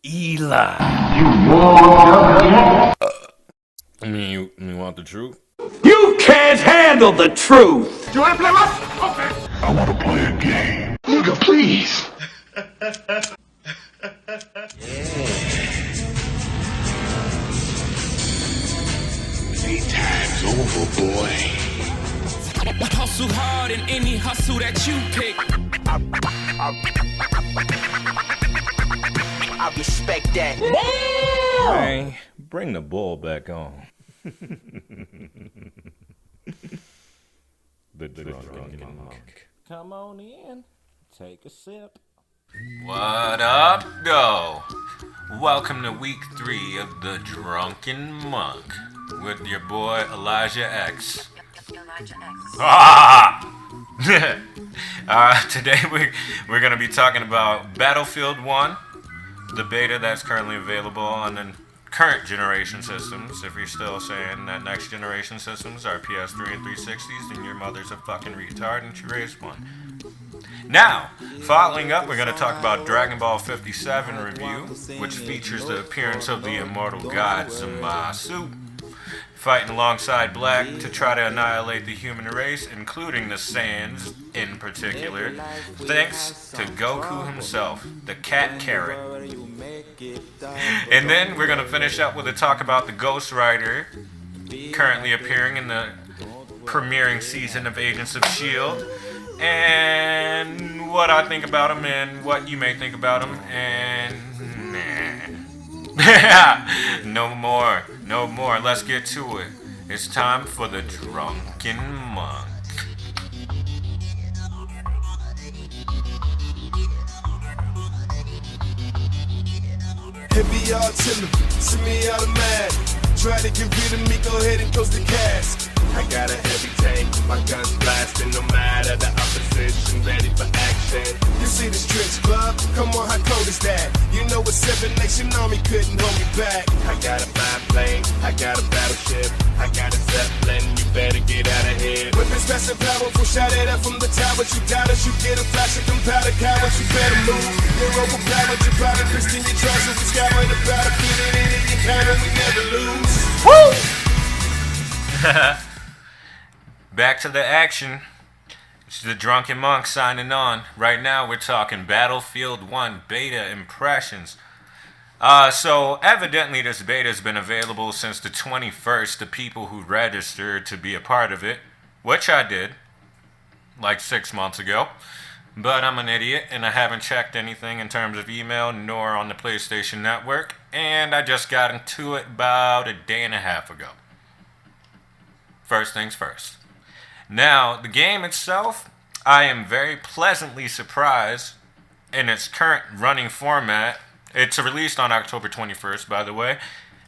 Eli. You want the truth? You can't handle the truth! Do you want to play what? Okay. I want to play a game. Nigga, please. Daytime's over, boy. Hustle hard in any hustle that you pick. I respect that. Hey, bring the bull back on. The Drunken Monk. Come on in, take a sip. What up, though? Welcome to week 3 of the Drunken Monk with your boy Elijah X. Today we're going to be talking about Battlefield 1, the beta that's currently available on the current generation systems. If you're still saying that next generation systems are PS3 and 360s, then your mother's a fucking retard and she raised one. Now, following up, we're going to talk about Dragonball 57 review, which features the appearance of the immortal god Zamasu, fighting alongside Black to try to annihilate the human race, including the Saiyans in particular, thanks to Goku himself, the cat carrot. And then we're going to finish up with a talk about the Ghost Rider, currently appearing in the premiering season of Agents of S.H.I.E.L.D., and what I think about him and what you may think about him, and no more, let's get to it. It's time for the Drunken Monk. Heavy artillery, semi-automatic. Try to get rid of me, go ahead and close the cask. I got a heavy tank, my guns blasting, no matter the opposition, ready for action. You see the stretch club? Come on, how cold is that? You know a 7 Nation Army couldn't hold me back. I got a biplane, I got a battleship, I got a Zeppelin, you better get out of here. Weapons fast and powerful, shout it out from the towers. You doubt us, you get a flash of gunpowder, cowards, you better move. You're overpowered, you're powder, Christian, you try, so we scour the battlefield, and in the encounter, we never lose. Woo! Back to the action. It's the Drunken Monk signing on. Right now we're talking Battlefield 1 beta impressions. So evidently this beta has been available since the 21st to people who registered to be a part of it, which I did, like 6 months ago. But I'm an idiot and I haven't checked anything in terms of email nor on the PlayStation Network, and I just got into it about a day and a half ago. First things first. Now, the game itself, I am very pleasantly surprised in its current running format. It's released on October 21st, by the way.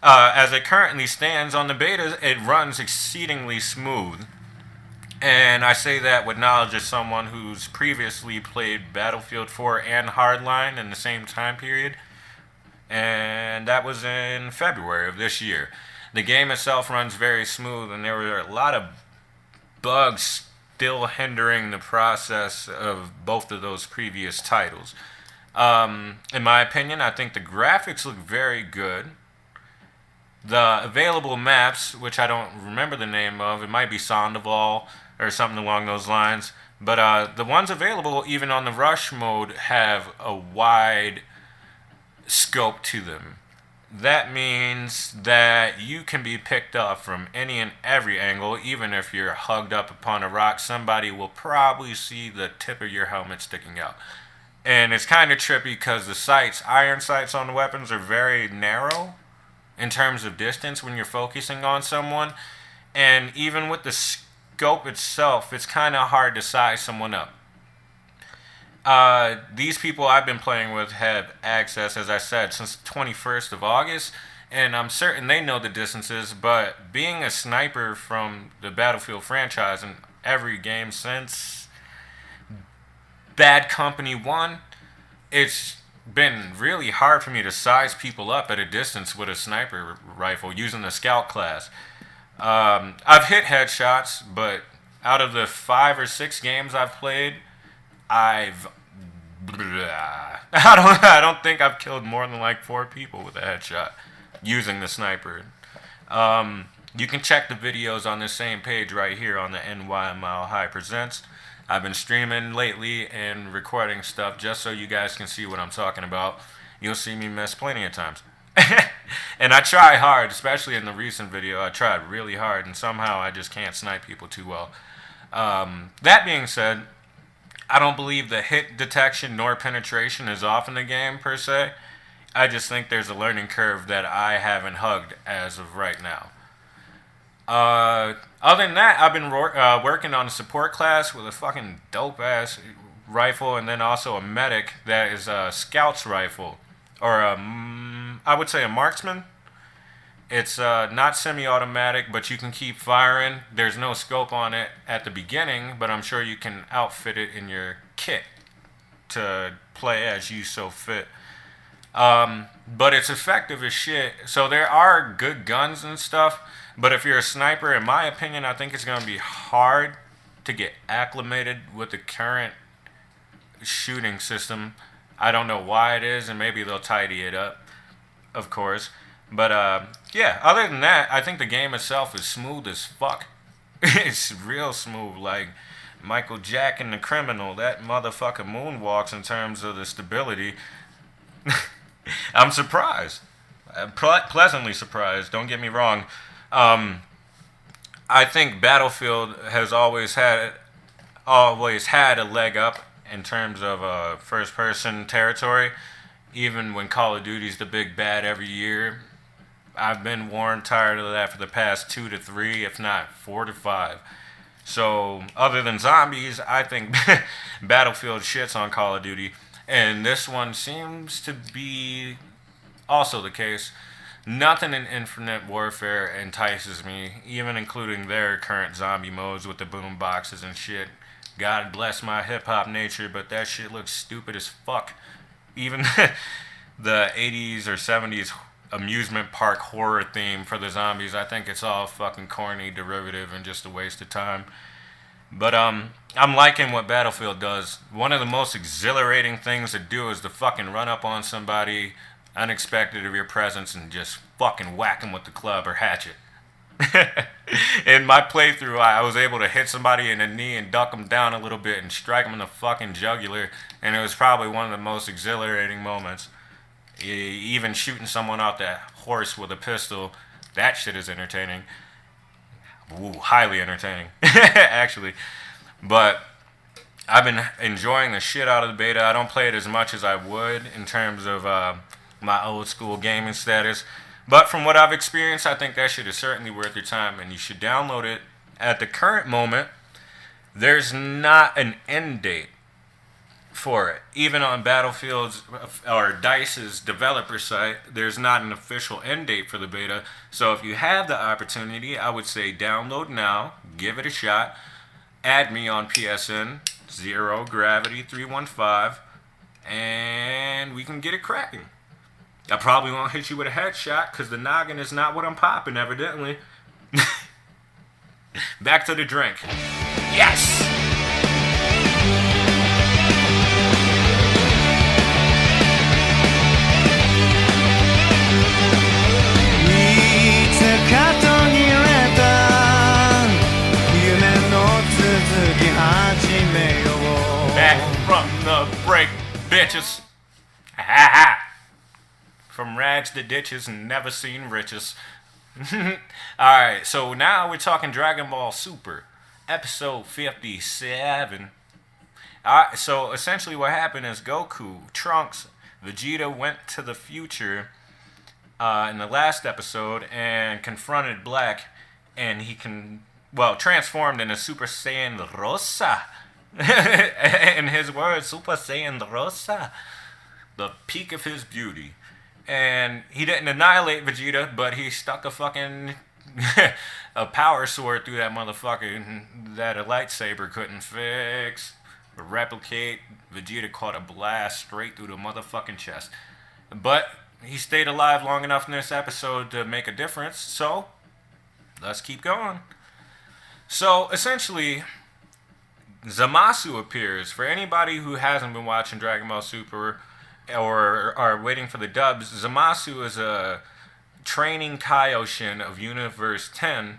As it currently stands on the beta, it runs exceedingly smooth. And I say that with knowledge as someone who's previously played Battlefield 4 and Hardline in the same time period. And that was in February of this year. The game itself runs very smooth, and there were a lot of bugs still hindering the process of both of those previous titles. In my opinion, I think the graphics look very good. The available maps, which I don't remember the name of, it might be Sandoval or something along those lines, but the ones available, even on the rush mode, have a wide scope to them. That means that you can be picked up from any and every angle. Even if you're hugged up upon a rock, somebody will probably see the tip of your helmet sticking out. And it's kind of trippy because the sights, iron sights on the weapons, are very narrow in terms of distance when you're focusing on someone. And even with the scope itself, it's kind of hard to size someone up. These people I've been playing with have access, as I said, since the 21st of August, and I'm certain they know the distances, but being a sniper from the Battlefield franchise in every game since Bad Company 1, it's been really hard for me to size people up at a distance with a sniper rifle using the scout class. I've hit headshots, but out of the 5 or 6 games I've played, I don't think I've killed more than like 4 people with a headshot using the sniper. You can check the videos on this same page right here on the NY Mile High Presents. I've been streaming lately and recording stuff just so you guys can see what I'm talking about. You'll see me miss plenty of times. And I try hard, especially in the recent video. I tried really hard, and somehow I just can't snipe people too well. That being said, I don't believe the hit detection nor penetration is off in the game, per se. I just think there's a learning curve that I haven't hugged as of right now. Other than that, I've been working on a support class with a fucking dope-ass rifle, and then also a medic that is a scout's rifle. Or I would say a marksman. It's not semi-automatic, but you can keep firing. There's no scope on it at the beginning, but I'm sure you can outfit it in your kit to play as you so fit. But it's effective as shit. So there are good guns and stuff, but if you're a sniper, in my opinion, I think it's going to be hard to get acclimated with the current shooting system. I don't know why it is, and maybe they'll tidy it up, of course. But, yeah, other than that, I think the game itself is smooth as fuck. It's real smooth, like Michael Jack in The Criminal. That motherfucker moonwalks in terms of the stability. I'm surprised. Pleasantly surprised, don't get me wrong. I think Battlefield has always had a leg up in terms of first-person territory. Even when Call of Duty's the big bad every year, I've been worn tired of that for the past 2 to 3, if not 4 to 5. So, other than zombies, I think Battlefield shits on Call of Duty. And this one seems to be also the case. Nothing in Infinite Warfare entices me, even including their current zombie modes with the boom boxes and shit. God bless my hip-hop nature, but that shit looks stupid as fuck. Even the 80s or 70s amusement park horror theme for the zombies, I think it's all fucking corny, derivative, and just a waste of time. But I'm liking what Battlefield does. One of the most exhilarating things to do is to fucking run up on somebody unexpected of your presence and just fucking whack him with the club or hatchet. In my playthrough, I was able to hit somebody in the knee and duck them down a little bit and strike them in the fucking jugular, and it was probably one of the most exhilarating moments. Even shooting someone off that horse with a pistol, that shit is entertaining. Ooh, highly entertaining, actually. But I've been enjoying the shit out of the beta. I don't play it as much as I would in terms of my old school gaming status. But from what I've experienced, I think that shit is certainly worth your time, and you should download it. At the current moment, there's not an end date for it. Even on Battlefield's or DICE's developer site, there's not an official end date for the beta. So if you have the opportunity, I would say download now, give it a shot. Add me on PSN, 0gravity315, and we can get it cracking. I probably won't hit you with a headshot because the noggin is not what I'm popping, evidently. Back to the drink. Yes! Back from the break, bitches. Ha ha. From rags to ditches and never seen riches. Alright, so now we're talking Dragon Ball Super, episode 57. Alright, so essentially what happened is Goku, Trunks, Vegeta went to the future in the last episode and confronted Black, and he transformed into Super Saiyan Rosa. In his words, Super Saiyan Rosa, the peak of his beauty. And he didn't annihilate Vegeta, but he stuck a fucking a power sword through that motherfucker that a lightsaber couldn't fix or replicate. Vegeta caught a blast straight through the motherfucking chest. But he stayed alive long enough in this episode to make a difference, so let's keep going. So essentially, Zamasu appears. For anybody who hasn't been watching Dragon Ball Super, or are waiting for the dubs, Zamasu is a training Kaioshin of Universe 10,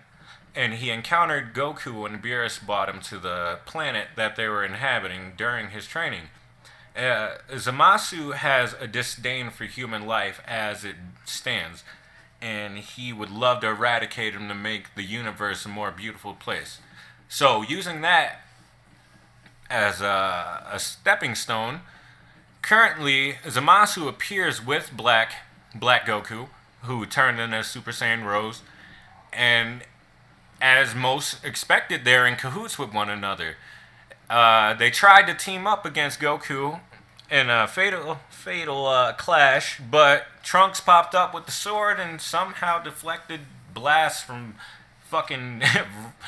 and he encountered Goku when Beerus brought him to the planet that they were inhabiting during his training. Zamasu has a disdain for human life as it stands, and he would love to eradicate him to make the universe a more beautiful place. So, using that as a stepping stone, currently Zamasu appears with Black Goku, who turned into Super Saiyan Rose, and as most expected, they're in cahoots with one another. They tried to team up against Goku in a fatal clash, but Trunks popped up with the sword and somehow deflected blasts from fucking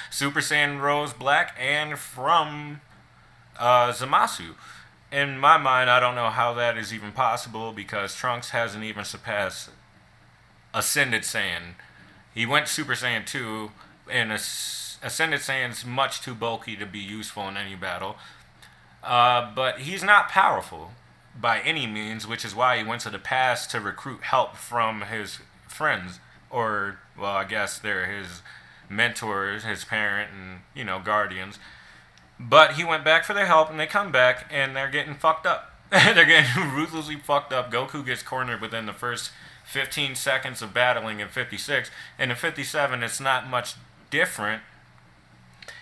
Super Saiyan Rose Black and from Zamasu. In my mind, I don't know how that is even possible because Trunks hasn't even surpassed Ascended Saiyan. He went Super Saiyan 2, and Ascended Saiyan's much too bulky to be useful in any battle. But he's not powerful by any means, which is why he went to the past to recruit help from his friends, or, well, I guess they're his mentors, his parent, and, guardians. But he went back for their help, and they come back, and they're getting fucked up. They're getting ruthlessly fucked up. Goku gets cornered within the first 15 seconds of battling in 56, and in 57, it's not much different.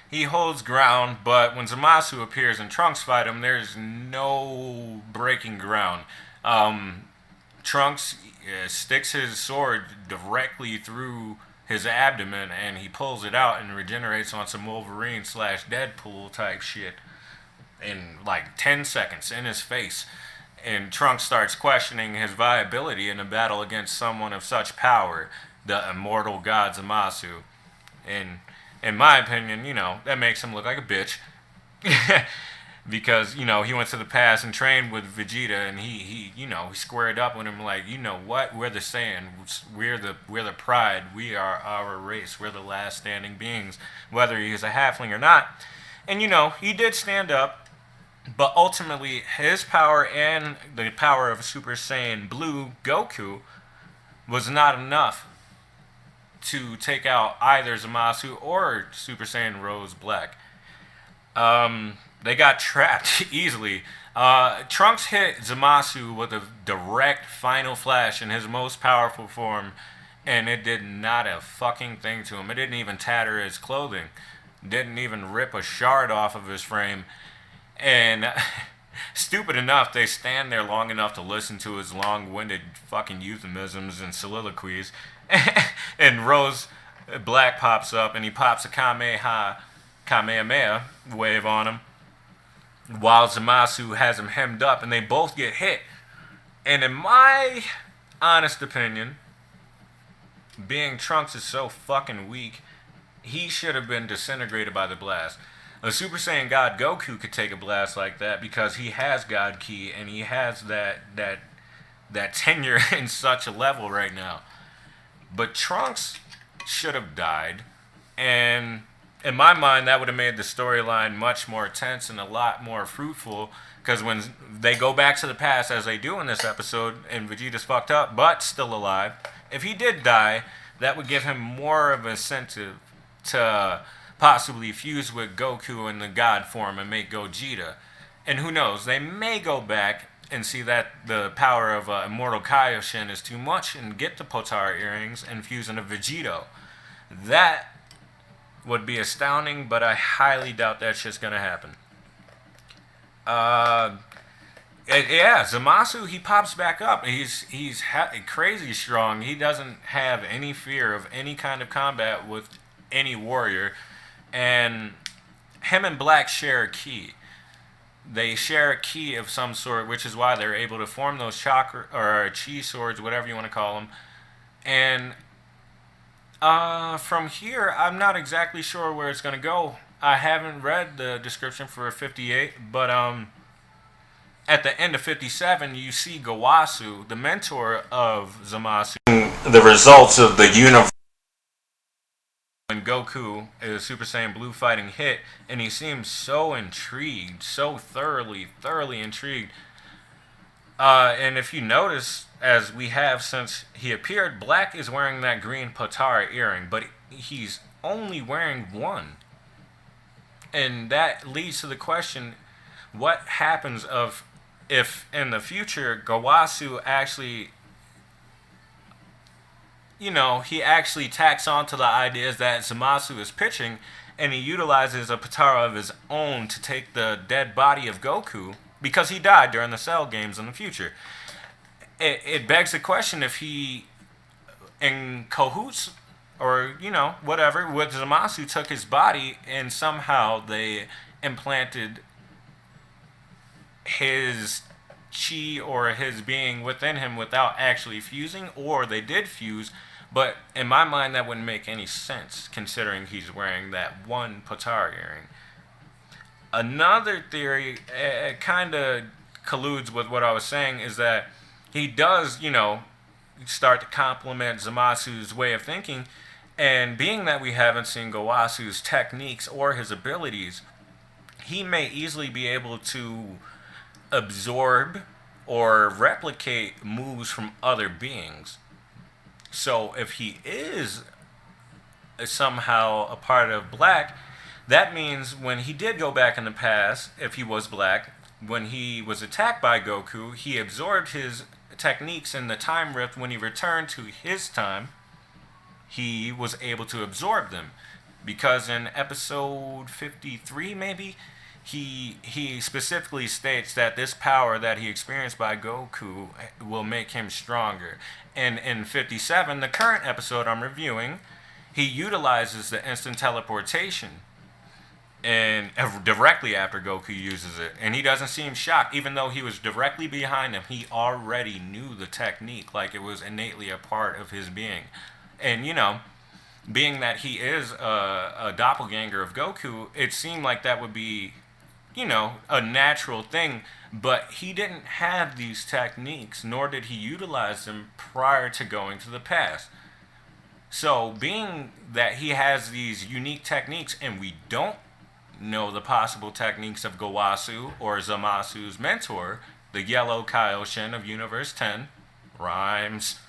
He holds ground, but when Zamasu appears and Trunks fight him, there's no breaking ground. Trunks sticks his sword directly through his abdomen, and he pulls it out and regenerates on some Wolverine / Deadpool type shit in like 10 seconds in his face. And Trunks starts questioning his viability in a battle against someone of such power, the immortal god Zamasu. And in my opinion, that makes him look like a bitch. Because, he went to the past and trained with Vegeta, and he squared up with him like, you know what, we're the Saiyans, we're the pride, we are our race, we're the last standing beings, whether he's a halfling or not. And, he did stand up, but ultimately his power and the power of Super Saiyan Blue Goku was not enough to take out either Zamasu or Super Saiyan Rose Black. They got trapped easily. Trunks hit Zamasu with a direct final flash in his most powerful form, and it did not a fucking thing to him. It didn't even tatter his clothing. Didn't even rip a shard off of his frame. And stupid enough, they stand there long enough to listen to his long-winded fucking euphemisms and soliloquies. And Rose Black pops up, and he pops a Kamehameha wave on him, while Zamasu has him hemmed up, and they both get hit. And in my honest opinion, being Trunks is so fucking weak, he should have been disintegrated by the blast. A Super Saiyan God Goku could take a blast like that because he has God Ki, and he has that tenure in such a level right now. But Trunks should have died, and in my mind, that would have made the storyline much more tense and a lot more fruitful, because when they go back to the past, as they do in this episode, and Vegeta's fucked up, but still alive, if he did die, that would give him more of an incentive to possibly fuse with Goku in the God form and make Gogeta. And who knows, they may go back and see that the power of Immortal Kaioshin is too much and get the Potara earrings and fuse into Vegito. That would be astounding, but I highly doubt that shit's gonna happen. Zamasu, he pops back up. He's crazy strong. He doesn't have any fear of any kind of combat with any warrior, and him and Black share a key. They share a key of some sort, which is why they're able to form those chakra or chi swords, whatever you want to call them. And from here, I'm not exactly sure where it's gonna go. I haven't read the description for 58, but at the end of 57, you see Gawasu, the mentor of Zamasu, the results of the universe. When Goku is Super Saiyan Blue fighting hit, and he seems so intrigued, so thoroughly intrigued. And if you notice, as we have since he appeared, Black is wearing that green Potara earring, but he's only wearing one. And that leads to the question, what happens if in the future Gowasu actually, he actually tacks on to the ideas that Zamasu is pitching, and he utilizes a Potara of his own to take the dead body of Goku, because he died during the Cell games in the future. It begs the question if he, in cahoots, or, whatever, with Zamasu, took his body and somehow they implanted his chi or his being within him without actually fusing, or they did fuse, but in my mind that wouldn't make any sense considering he's wearing that one Potara earring. Another theory, it kind of colludes with what I was saying, is that he does, start to complement Zamasu's way of thinking, and being that we haven't seen Gowasu's techniques or his abilities, he may easily be able to absorb or replicate moves from other beings. So if he is somehow a part of Black, that means when he did go back in the past, if he was Black, when he was attacked by Goku, he absorbed his techniques in the time rift. When he returned to his time, he was able to absorb them. Because in episode 53, maybe, he specifically states that this power that he experienced by Goku will make him stronger. And in 57, the current episode I'm reviewing, he utilizes the instant teleportation, and directly after Goku uses it, and he doesn't seem shocked, even though he was directly behind him. He already knew the technique, like it was innately a part of his being. And being that he is a doppelganger of Goku, it seemed like that would be, a natural thing. But he didn't have these techniques, nor did he utilize them prior to going to the past. So being that he has these unique techniques, and we don't know the possible techniques of Gowasu or Zamasu's mentor, the Yellow Kaioshin of Universe 10, rhymes.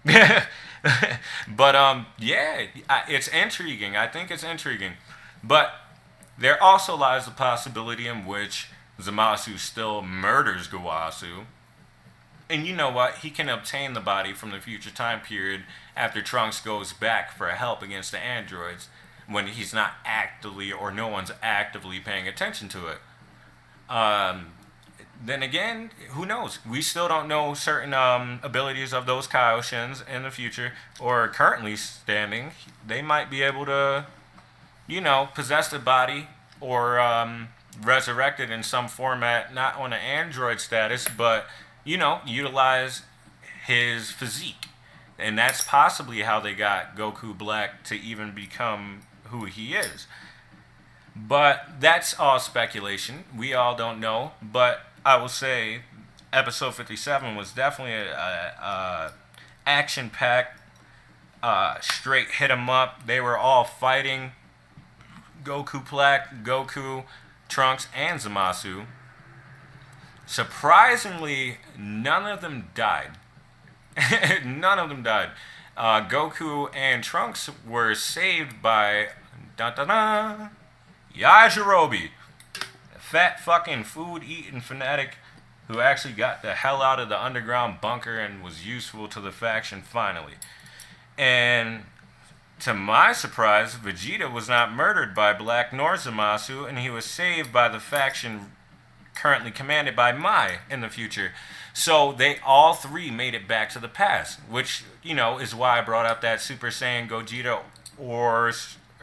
But it's intriguing. I think it's intriguing. But there also lies the possibility in which Zamasu still murders Gowasu. And you know what? He can obtain the body from the future time period after Trunks goes back for help against the androids, when he's not actively, or no one's actively paying attention to it. Then again, who knows? We still don't know certain abilities of those Kaioshins in the future, or currently standing. They might be able to, possess the body, or resurrect it in some format, not on an android status, but, utilize his physique. And that's possibly how they got Goku Black to even become who he is. But that's all speculation. We all don't know. But I will say episode 57 was definitely a action-packed, straight hit 'em up. They were all fighting. Goku Black, Goku, Trunks, and Zamasu. Surprisingly, none of them died. None of them died. Goku and Trunks were saved by Yajirobe, a fat fucking food-eating fanatic who actually got the hell out of the underground bunker and was useful to the faction finally. And to my surprise, Vegeta was not murdered by Black nor Zamasu, and he was saved by the faction currently commanded by Mai in the future. So they all three made it back to the past, which, is why I brought up that Super Saiyan Gogeta or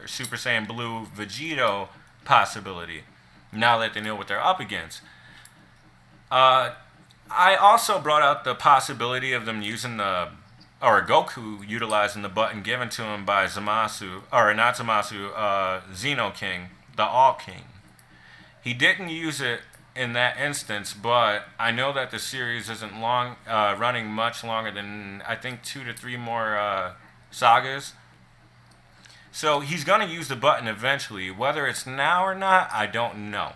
Super Saiyan Blue Vegito possibility, now that they know what they're up against. I also brought out the possibility of them using Goku utilizing the button given to him by Zamasu, or not Zamasu, Xeno King, the All King. He didn't use it in that instance, but I know that the series isn't running much longer than, I think, 2 to 3 more sagas. So he's going to use the button eventually. Whether it's now or not, I don't know.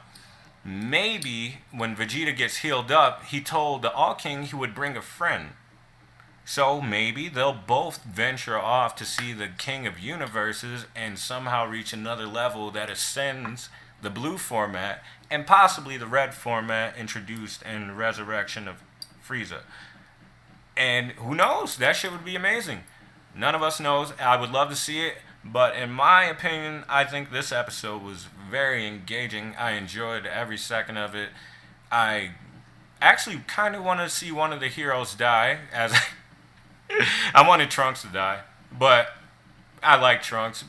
maybe when Vegeta gets healed up, he told the All King he would bring a friend. So maybe they'll both venture off to see the King of Universes and somehow reach another level that ascends the blue format and possibly the red format introduced in Resurrection of Frieza. And who knows? That shit would be amazing. None of us knows. I would love to see it. But in my opinion, I think this episode was very engaging. I enjoyed every second of it. I actually kind of want to see one of the heroes die. As I wanted Trunks to die. But I like Trunks.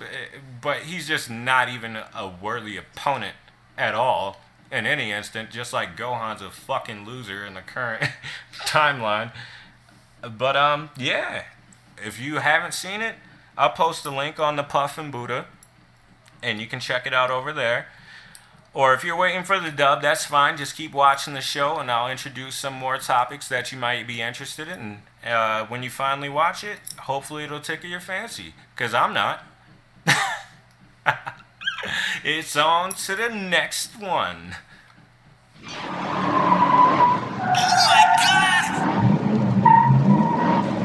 But he's just not even a worthy opponent at all. In any instant. Just like Gohan's a fucking loser in the current timeline. But, yeah. If you haven't seen it, I'll post a link on the Puff and Buddha, and you can check it out over there. Or if you're waiting for the dub, that's fine. Just keep watching the show, and I'll introduce some more topics that you might be interested in. And when you finally watch it, hopefully it'll tickle your fancy, because I'm not. It's on to the next one.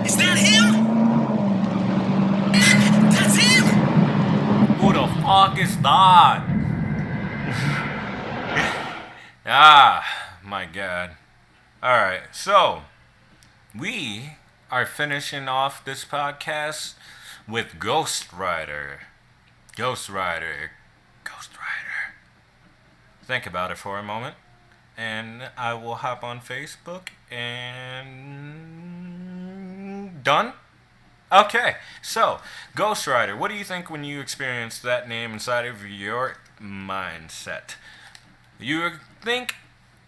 Is that him? That's him! Who the fuck is that? My God. Alright, so we are finishing off this podcast with Ghost Rider. Ghost Rider. Ghost Rider. Think about it for a moment. And I will hop on Facebook and... Done? Okay, so, Ghost Rider, what do you think when you experience that name inside of your mindset? You think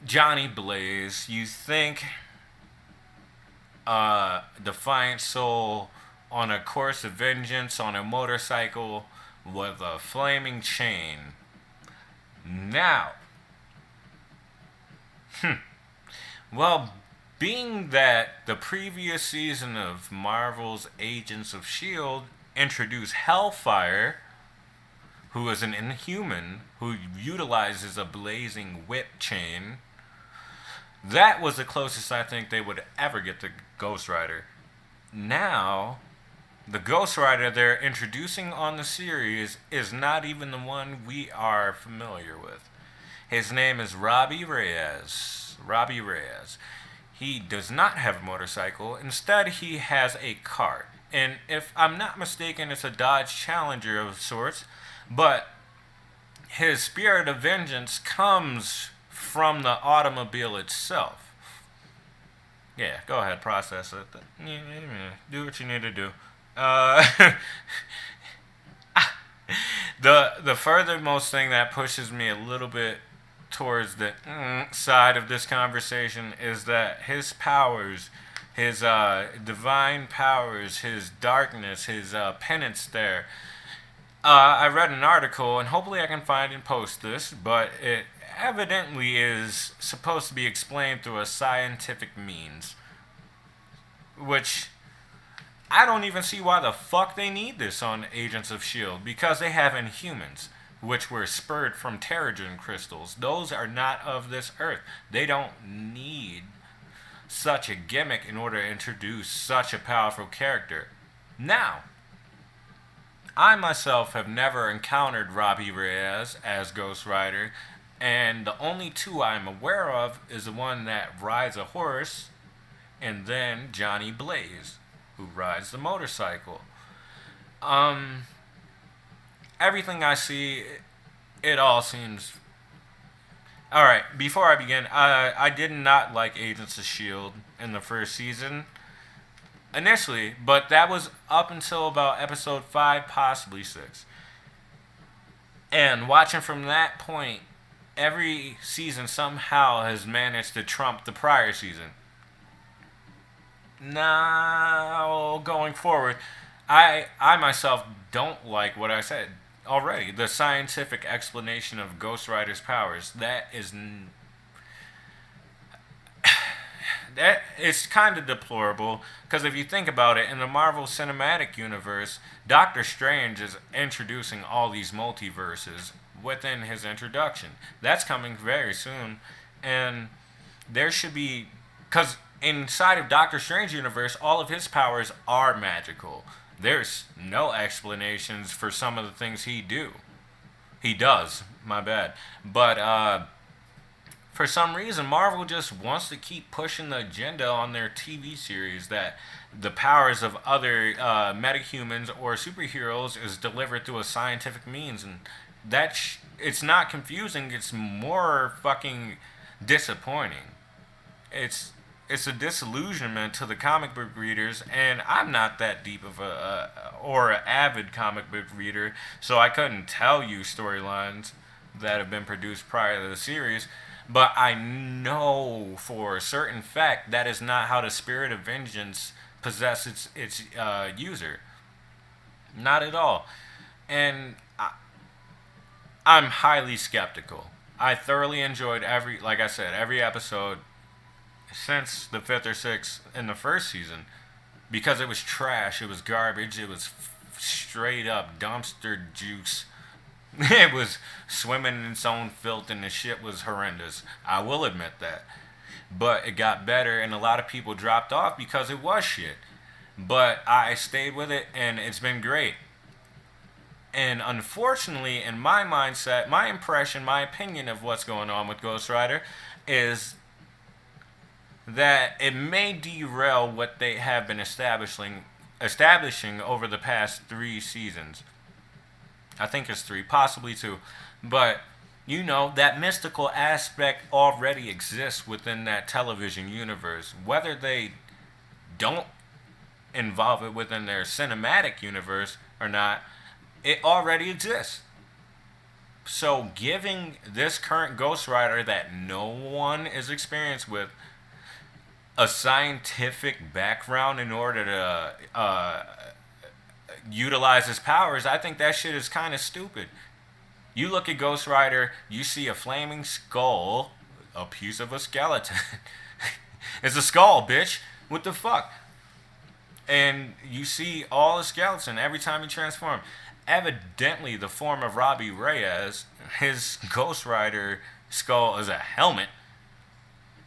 Johnny Blaze, you think Defiant Soul on a course of vengeance on a motorcycle with a flaming chain. Now, well, being that the previous season of Marvel's Agents of S.H.I.E.L.D. introduced Hellfire, who is an Inhuman who utilizes a blazing whip chain, that was the closest I think they would ever get to Ghost Rider. Now, the Ghost Rider they're introducing on the series is not even the one we are familiar with. His name is Robbie Reyes. Robbie Reyes. He does not have a motorcycle. Instead, he has a cart. And if I'm not mistaken, it's a Dodge Challenger of sorts. But his spirit of vengeance comes from the automobile itself. Yeah, go ahead, process it. Do what you need to do. The furthermost thing that pushes me a little bit towards the side of this conversation is that his powers, his divine powers, his darkness, his penance there. I read an article, and hopefully I can find and post this, but it evidently is supposed to be explained through a scientific means, which I don't even see why the fuck they need this on Agents of S.H.I.E.L.D. because they have Inhumans, which were spurred from Terrigen crystals. Those are not of this earth. They don't need such a gimmick in order to introduce such a powerful character. Now, I myself have never encountered Robbie Reyes as Ghost Rider, and the only two I'm aware of is the one that rides a horse, and then Johnny Blaze, who rides the motorcycle. Everything I see, it all seems... Alright, before I begin, I did not like Agents of S.H.I.E.L.D. in the first season, initially, but that was up until about episode 5, possibly 6. And watching from that point, every season somehow has managed to trump the prior season. Now, going forward, I myself don't like what I said already. The scientific explanation of Ghost Rider's powers. That is kind of deplorable, because if you think about it, in the Marvel Cinematic Universe, Doctor Strange is introducing all these multiverses within his introduction. That's coming very soon. And there should be, because inside of Doctor Strange universe, all of his powers are magical. There's no explanations for some of the things he does, my bad. But for some reason, Marvel just wants to keep pushing the agenda on their TV series that the powers of other metahumans or superheroes is delivered through a scientific means. And it's not confusing, it's more fucking disappointing. It's a disillusionment to the comic book readers, and I'm not that deep of an avid comic book reader, so I couldn't tell you storylines that have been produced prior to the series. But I know for a certain fact that is not how the spirit of vengeance possesses its user. Not at all. And I'm highly skeptical. I thoroughly enjoyed every episode since the 5th or 6th in the first season, because it was trash, it was garbage, it was straight up dumpster juice. It was swimming in its own filth, and the shit was horrendous. I will admit that. But it got better, and a lot of people dropped off because it was shit. But I stayed with it, and it's been great. And unfortunately, in my mindset, my impression, my opinion of what's going on with Ghost Rider is that it may derail what they have been establishing over the past 3 seasons. I think it's 3, possibly 2. But, that mystical aspect already exists within that television universe. Whether they don't involve it within their cinematic universe or not, it already exists. So giving this current Ghost Rider that no one is experienced with a scientific background in order to utilize his powers, I think that shit is kind of stupid. You look at Ghost Rider, you see a flaming skull, a piece of a skeleton. It's a skull, bitch. What the fuck? And you see all the skeleton every time he transforms. Evidently, the form of Robbie Reyes, his Ghost Rider skull is a helmet.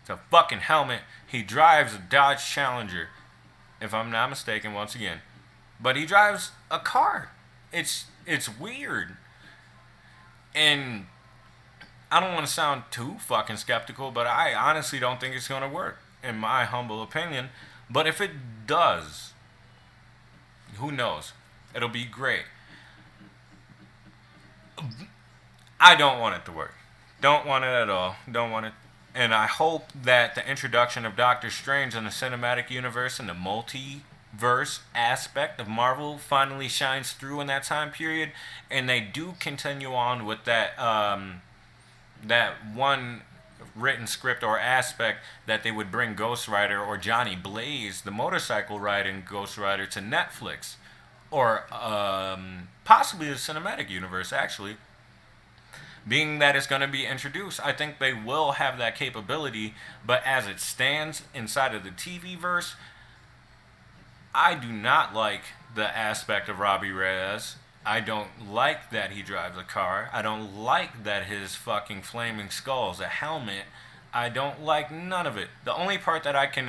It's a fucking helmet. He drives a Dodge Challenger, if I'm not mistaken, once again. But he drives a car. It's weird. And I don't want to sound too fucking skeptical, but I honestly don't think it's going to work, in my humble opinion. But if it does, who knows? It'll be great. I don't want it to work. Don't want it at all. Don't want it. And I hope that the introduction of Doctor Strange in the cinematic universe and the multiverse aspect of Marvel finally shines through in that time period, and they do continue on with that that one written script or aspect that they would bring Ghost Rider or Johnny Blaze, the motorcycle riding Ghost Rider, to Netflix, or possibly the cinematic universe, actually. Being that it's going to be introduced, I think they will have that capability, but as it stands inside of the TV verse, I do not like the aspect of Robbie Reyes. I don't like that he drives a car. I don't like that his fucking flaming skull is a helmet. I don't like none of it. The only part that I can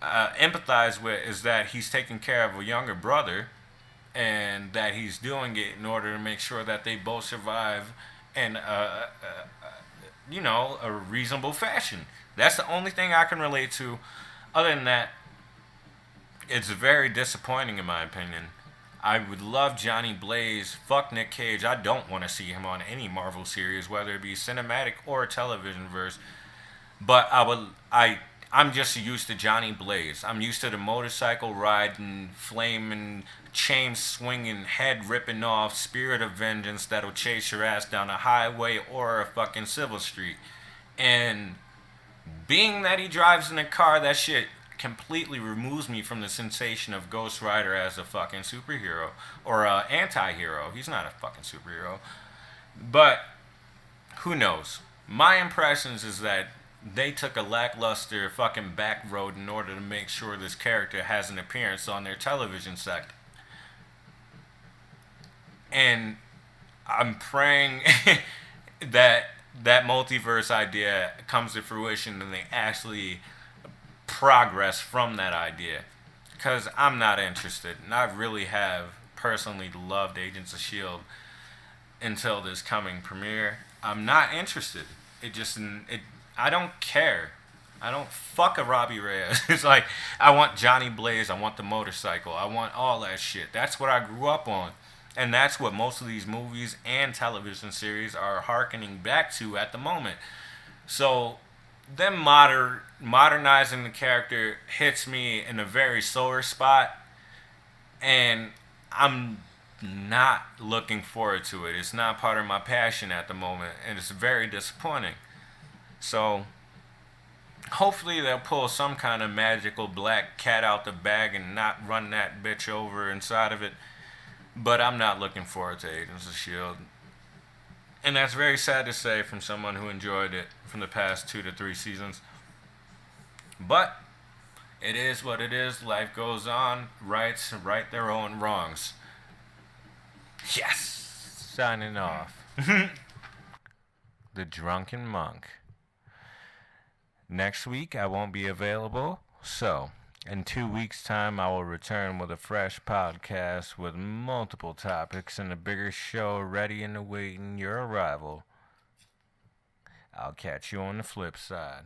empathize with is that he's taking care of a younger brother, and that he's doing it in order to make sure that they both survive in a reasonable fashion. That's the only thing I can relate to. Other than that, it's very disappointing in my opinion. I would love Johnny Blaze. Fuck Nick Cage. I don't want to see him on any Marvel series, whether it be cinematic or television verse. But I'm just used to Johnny Blaze. I'm used to the motorcycle riding, flaming, chain swinging, head ripping off, spirit of vengeance that'll chase your ass down a highway or a fucking civil street. And being that he drives in a car, that shit completely removes me from the sensation of Ghost Rider as a fucking superhero or a anti-hero. He's not a fucking superhero. But who knows? My impressions is that they took a lackluster fucking back road in order to make sure this character has an appearance on their television set. And I'm praying that that multiverse idea comes to fruition and they actually progress from that idea. Because I'm not interested. And I really have personally loved Agents of S.H.I.E.L.D. until this coming premiere. I'm not interested. I don't care. I don't fuck a Robbie Reyes. It's like, I want Johnny Blaze. I want the motorcycle. I want all that shit. That's what I grew up on. And that's what most of these movies and television series are hearkening back to at the moment. So, them modernizing the character hits me in a very sore spot. And I'm not looking forward to it. It's not part of my passion at the moment. And it's very disappointing. So, hopefully they'll pull some kind of magical black cat out the bag and not run that bitch over inside of it. But I'm not looking forward to Agents of S.H.I.E.L.D. And that's very sad to say from someone who enjoyed it from the past 2 to 3 seasons. But it is what it is. Life goes on. Rights right their own wrongs. Yes! Signing off. The Drunken Monk. Next week I won't be available, so in 2 weeks' time I will return with a fresh podcast with multiple topics and a bigger show ready and awaiting your arrival. I'll catch you on the flip side.